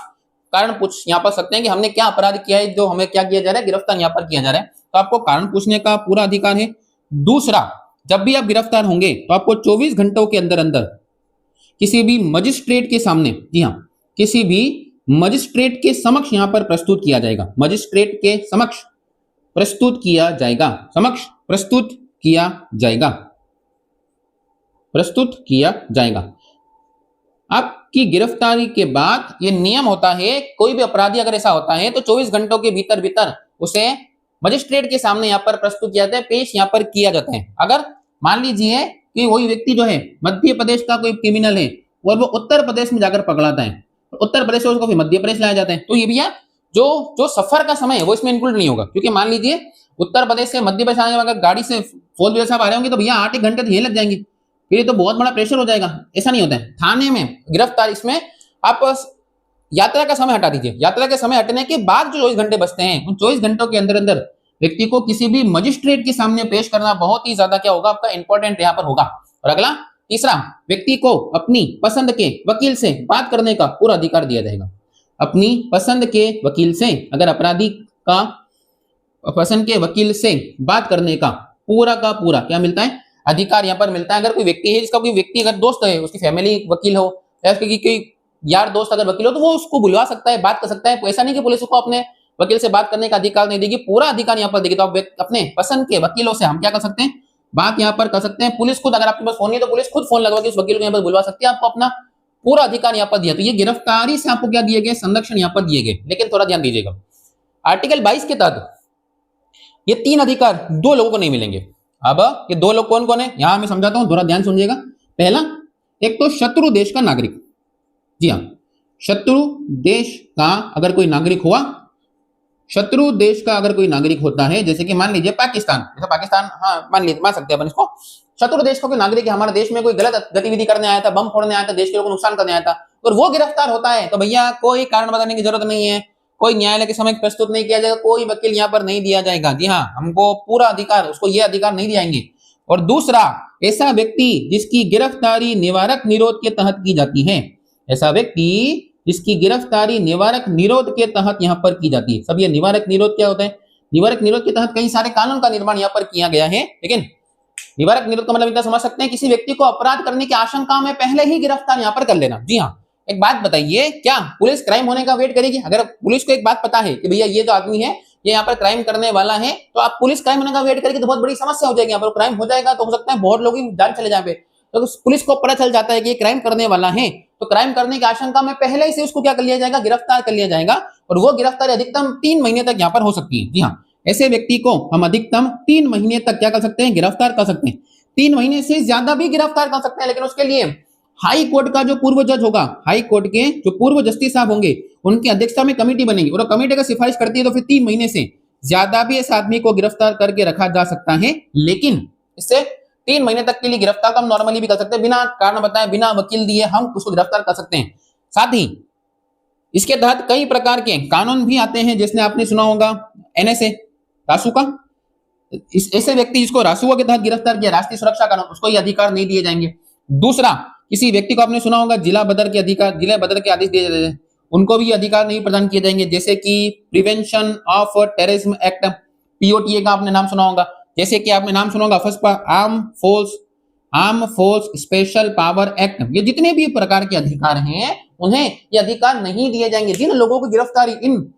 कारण पूछ यहाँ पर सकते हैं कि हमने क्या अपराध किया है, जो हमें क्या किया जा रहा है, गिरफ्तार यहाँ पर किया जा रहा है, तो आपको कारण पूछने का पूरा अधिकार है। दूसरा, जब भी आप गिरफ्तार होंगे तो आपको 24 घंटों के अंदर अंदर किसी भी मजिस्ट्रेट के सामने, जी हाँ, किसी भी मजिस्ट्रेट के समक्ष यहाँ पर प्रस्तुत किया जाएगा। मजिस्ट्रेट के समक्ष प्रस्तुत किया जाएगा, समक्ष प्रस्तुत किया जाएगा, प्रस्तुत किया जाएगा। आपकी गिरफ्तारी के बाद ये नियम होता है, कोई भी अपराधी अगर ऐसा होता है तो 24 घंटों के भीतर भीतर उसे मजिस्ट्रेट के सामने यहाँ पर प्रस्तुत किया जाता है, पेश यहाँ पर किया जाता है। अगर मान लीजिए कि वही व्यक्ति जो है मध्य प्रदेश का कोई क्रिमिनल है और वो उत्तर प्रदेश में जाकर पकड़ाता है, तो उत्तर प्रदेश से उसको फिर मध्य प्रदेश लाया जाता है, तो ये भैया जो सफर का समय है वो इसमें इंक्लूड नहीं होगा। क्योंकि मान लीजिए उत्तर प्रदेश से मध्य प्रदेश आने अगर गाड़ी से 4 व्हीलर साहब आ रहे होंगे तो भैया 8 घंटे तो यही लग जाएंगे, फिर ये तो बहुत बड़ा प्रेशर हो जाएगा। ऐसा नहीं होता है। थाने में गिरफ्तार, इसमें आप यात्रा का समय हटा दीजिए, यात्रा के समय हटने के बाद जो 24 घंटे बचते हैं, उन 24 घंटों के अंदर अंदर व्यक्ति को किसी भी मजिस्ट्रेट के सामने पेश करना बहुत ही ज्यादा क्या होगा, आपका इंपॉर्टेंट यहाँ पर होगा। और अगला तीसरा, व्यक्ति को अपनी पसंद के वकील से बात करने का पूरा अधिकार दिया जाएगा। अपनी पसंद के वकील से, अगर अपराधी का पसंद के वकील से बात करने का पूरा क्या मिलता है, अधिकार यहाँ पर मिलता है। अगर कोई व्यक्ति है, जिसका कोई व्यक्ति अगर दोस्त है, उसकी फैमिली वकील हो या उसकी कोई यार दोस्त अगर वकील हो, तो वो उसको बुलवा सकता है, बात कर सकता है। ऐसा नहीं कि पुलिस को अपने वकील से बात करने का अधिकार नहीं देगी, पूरा अधिकार यहाँ पर देगी। तो आप अपने पसंद के वकीलों से हम क्या कर सकते हैं, बात यहाँ पर कर सकते हैं। पुलिस खुद, अगर आपके पास फोन नहीं है तो पुलिस खुद फोन लगवा के उस वकील को यहाँ पर बुलवा सकती है, आपको अपना पूरा अधिकार यहाँ पर दिया। तो ये गिरफ्तारी से आपको क्या दिए गए, संरक्षण यहाँ पर दिए गए। लेकिन थोड़ा ध्यान दीजिएगा, आर्टिकल 22 के तहत ये 3 अधिकार 2 लोगों को नहीं मिलेंगे। अब ये 2 लोग कौन कौन है, यहां मैं समझाता हूं, थोड़ा ध्यान सुनिएगा। पहला, एक तो शत्रु देश का नागरिक। जी हाँ, शत्रु देश का अगर कोई नागरिक हुआ, शत्रु देश का अगर कोई नागरिक होता है, जैसे कि मान लीजिए पाकिस्तान, जैसे पाकिस्तान, हाँ मान सकते हैं अपन इसको, शत्रु देश का कोई नागरिक है, हमारे देश में कोई गलत गतिविधि करने आया था, बम फोड़ने आया था, देश के लोगों को नुकसान करने आया था, और वो गिरफ्तार होता है, तो भैया कोई कारण बताने की जरूरत नहीं है, कोई न्यायालय के समय प्रस्तुत नहीं किया जाएगा, कोई वकील यहाँ पर नहीं दिया जाएगा। जी हाँ, हमको पूरा अधिकार, उसको ये अधिकार नहीं दियाएंगे। और दूसरा, ऐसा व्यक्ति जिसकी गिरफ्तारी निवारक निरोध के तहत की जाती है, ऐसा व्यक्ति जिसकी गिरफ्तारी निवारक निरोध के तहत यहाँ पर की जाती है। सब ये निवारक निरोध क्या होता है, निवारक निरोध के तहत कई सारे कानून का निर्माण यहाँ पर किया गया है। लेकिन निवारक निरोध का मतलब इतना समझ सकते हैं, किसी व्यक्ति को अपराध करने की आशंका में पहले ही गिरफ्तार यहाँ पर कर लेना। जी हाँ, एक बात बताइए, क्या पुलिस क्राइम होने का वेट करेगी? अगर पुलिस को एक बात पता है कि भैया ये जो आदमी है ये यहाँ पर क्राइम करने वाला है, तो आप पुलिस क्राइम होने का वेट करेगी तो बहुत बड़ी समस्या हो जाएगी। यहाँ पर क्राइम हो जाएगा तो हो सकता है बहुत लोग जान चले जाए। तो पुलिस को पता चल जाता है कि ये क्राइम करने वाला है, तो क्राइम करने की आशंका में पहले से उसको क्या कर लिया जाएगा, गिरफ्तार कर लिया जाएगा। और वो गिरफ्तारी अधिकतम 3 महीने तक यहाँ पर हो सकती है। जी हाँ, ऐसे व्यक्ति को हम अधिकतम 3 महीने तक क्या कर सकते हैं, गिरफ्तार कर सकते हैं। 3 महीने से ज्यादा भी गिरफ्तार कर सकते हैं, लेकिन उसके लिए हाई कोर्ट का जो पूर्व जज होगा, हाई कोर्ट के जो पूर्व जस्टिस साहब होंगे, उनकी अध्यक्षता में कमेटी बनेगी और कमेटी अगर सिफारिश करती है तो फिर 3 महीने से ज्यादा भी इस आदमी को गिरफ्तार करके रखा जा सकता है। लेकिन इससे 3 महीने तक के लिए गिरफ्तार को हम नॉर्मली भी कर सकते हैं, बिना कारण बताए, बिना वकील दिए हम उसको गिरफ्तार कर सकते हैं। साथ ही इसके तहत कई प्रकार के कानून भी आते हैं, जिसने आपने सुना होगा एनएसए, रासुका। इस ऐसे व्यक्ति जिसको रासुका के तहत गिरफ्तार किया, राष्ट्रीय सुरक्षा कानून, उसको ये अधिकार नहीं दिए जाएंगे। दूसरा, किसी व्यक्ति को आपने सुना होगा जिला बदर के अधिकार, जिला बदर के आदेश दिए जाते हैं, उनको भी अधिकार नहीं प्रदान किए जाएंगे। जैसे कि प्रिवेंशन ऑफ टेररिज्म एक्ट, पीओटीए का आपने नाम सुना होगा। जैसे कि आपने नाम सुना होगा first arm force special power act. ये जितने भी प्रकार के अधिकार हैं उन्हें ये अधिकार नहीं दिए जाएंगे। जिन लोगों की गिरफ्तारी इन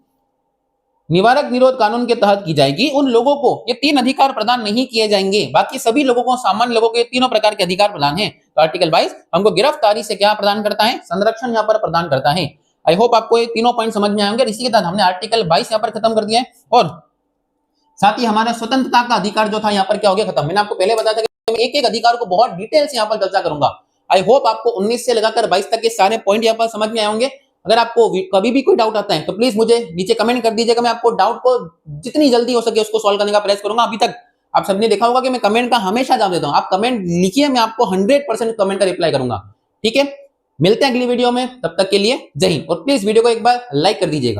निवारक निरोध कानून के तहत की जाएगी, उन लोगों को ये 3 अधिकार प्रदान नहीं किए जाएंगे। बाकी सभी लोगों को, सामान्य लोगों को, ये तीनों प्रकार के अधिकार प्रदान है। तो आर्टिकल 22 हमको गिरफ्तारी से क्या प्रदान करता है, संरक्षण यहाँ पर प्रदान करता है। आई होप आपको ये तीनों पॉइंट समझ में आएंगे। इसी के तहत हमने आर्टिकल 22 यहाँ पर खत्म कर दिया है, और साथ ही हमारा स्वतंत्रता का अधिकार जो था यहाँ पर क्या हो गया, खत्म। मैंने आपको पहले बताया था कि मैं एक एक अधिकार को बहुत डिटेल से यहाँ पर चर्चा करूंगा। आई होप आपको 19 से लेकर 22 तक के सारे पॉइंट यहाँ पर समझ में आए होंगे। अगर आपको कभी भी कोई डाउट आता है तो प्लीज मुझे नीचे कमेंट कर दीजिएगा। मैं आपको डाउट को जितनी जल्दी हो सके उसको सॉल्व करने का प्रयास करूंगा। अभी तक आप सबने देखा होगा कि मैं कमेंट का हमेशा जवाब देता हूं। आप कमेंट लिखिए, मैं आपको 100% कमेंट का रिप्लाई करूंगा। ठीक है, मिलते हैं अगली वीडियो में, तब तक के लिए जय हिंद। और प्लीज वीडियो को एक बार लाइक कर दीजिएगा।